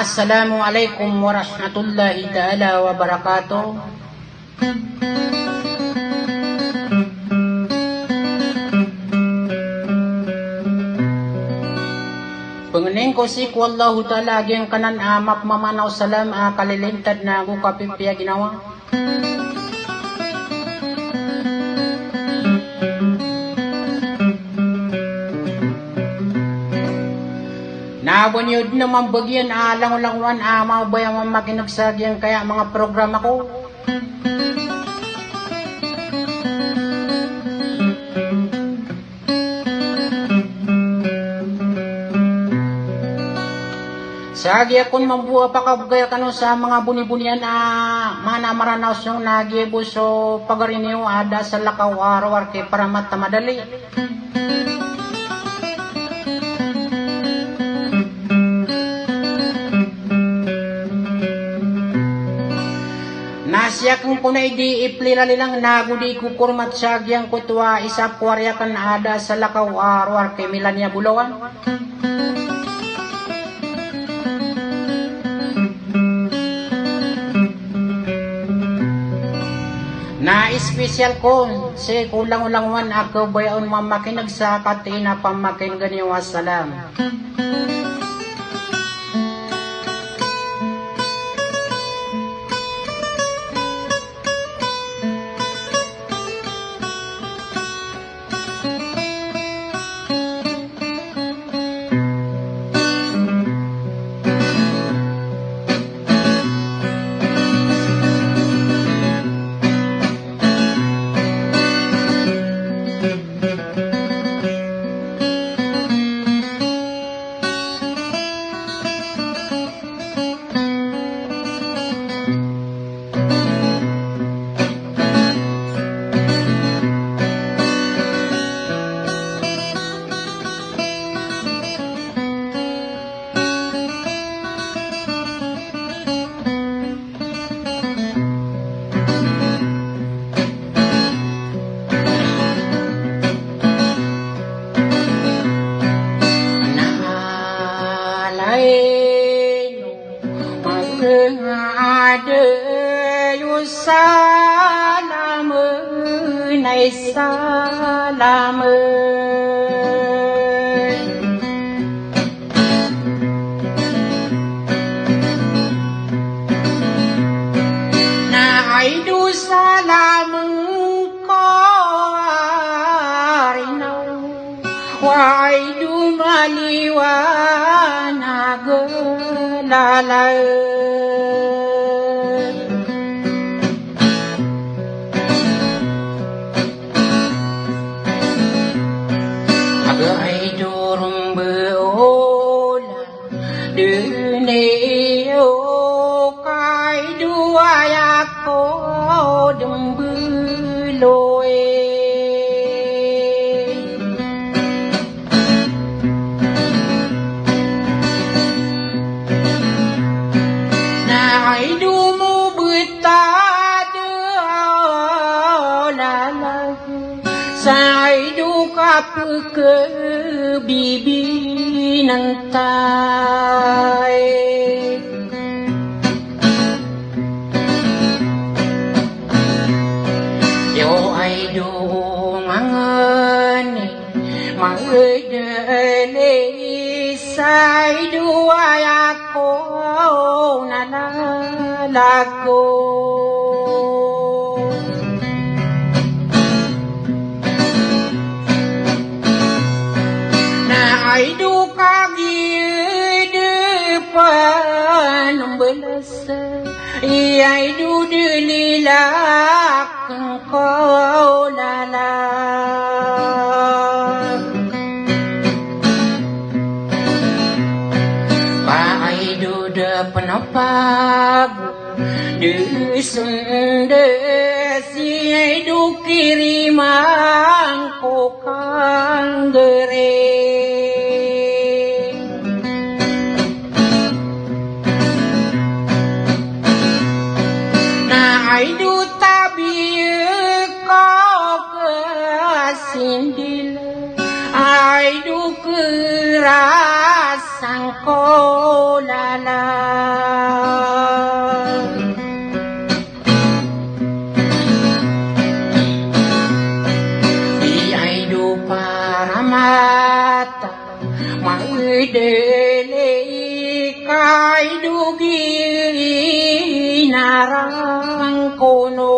Assalamualaikum warahmatullahi ta'ala wabarakatuh. Pengening ko si wallahu ta'ala agyang kanan amap mamanaw salam kalilintad na ako kapimpiya ginawa. Nabonyod naman bagyan lang-langwan mabayang makinagsagyang kaya mga programa ko. Sagi akong mambuha pa kabugaya kano sa mga buni-bunian mana maranaos yung nagiebos so pagariniw ada sa lakaw araw kay para matamadali. Nasya kung kunay di iplilali lang nagudi kukurmat sagyang kutwa isa puwarya kan ada sa lakaw araw kay Milania Bulawan. Na espesyal ko si kulang-ulangwan ako bayaon mamakinag sa katina pamakin ganiwa salam. Ay du kerasang kolala ang kono.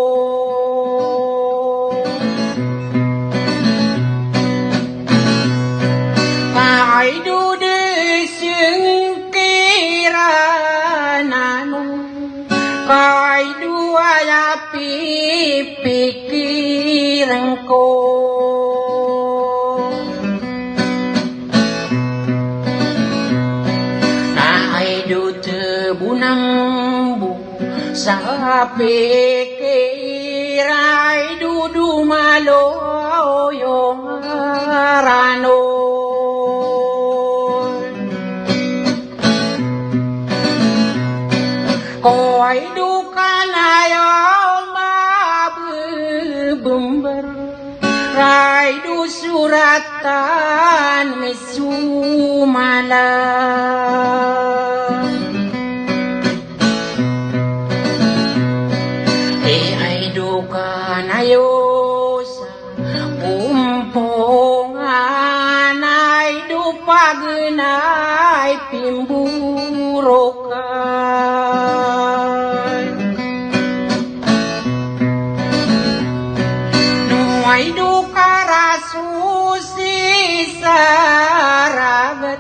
Kay dude sing kiranano, kay duaya pipikiran ko. Bunang bu sa pikiray dudu maloyong rano. Ko'y dukan ayaw mabubumbar, ray du suratan misumala. Ayos umpongan ay dupagnay pimburokan. Nuay dukarasusi saragat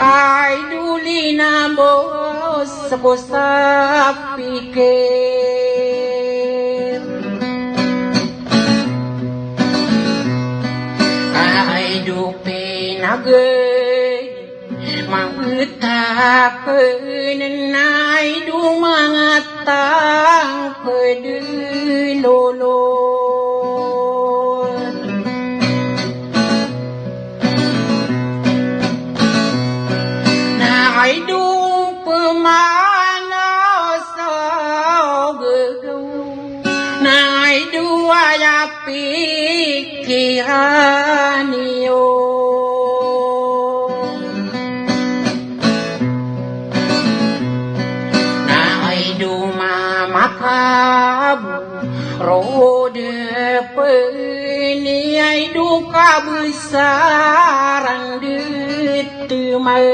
ay duli na bos sa pikir. Pinagay mangutaken ay dumangatang kedululon. Naay dung pemanaw sa gagaw, naay duaya pikiran niyo. Makabu rode peniai duka besaran diteman.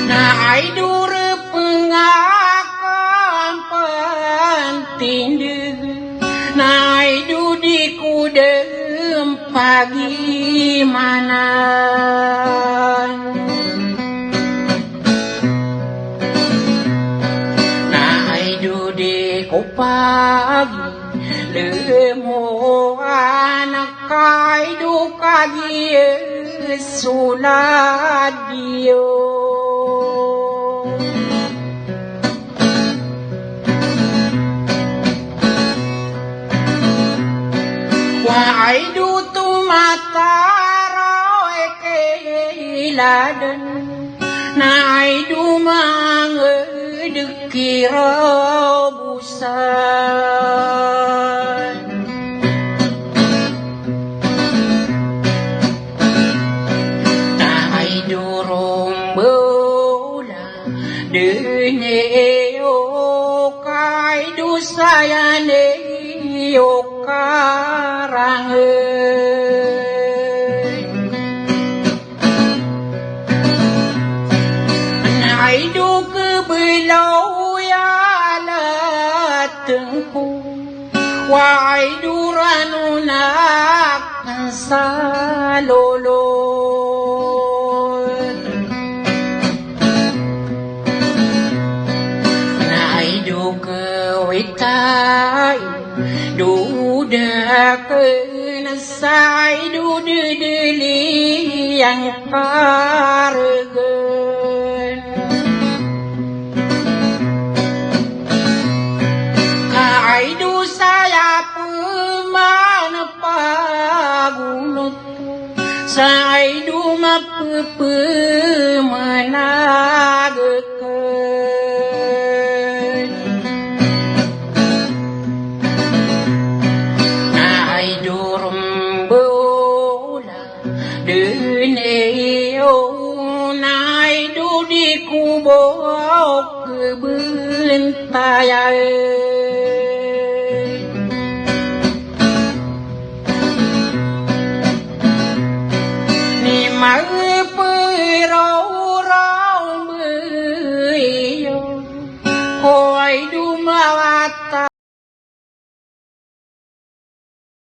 Nah ai dure pengakan penting deh, nah ai dudi kudem pagi mana. Pagi lemo anak kay dukagi suladio. Wai du tumataro keiladan, nai du mangedekira busan. Nai durung bola deneo kai du sayane yo karang. Nai du kebelau ya tengku, wai duranu nak salolon. Nai du ke witai duda kena sai duda deli yang kargen. Kai du saya pemana pagunut, sai du mapepe menagakan. Nai durum bola deneo, nai du di kubok kebentayan. Ni mau perora at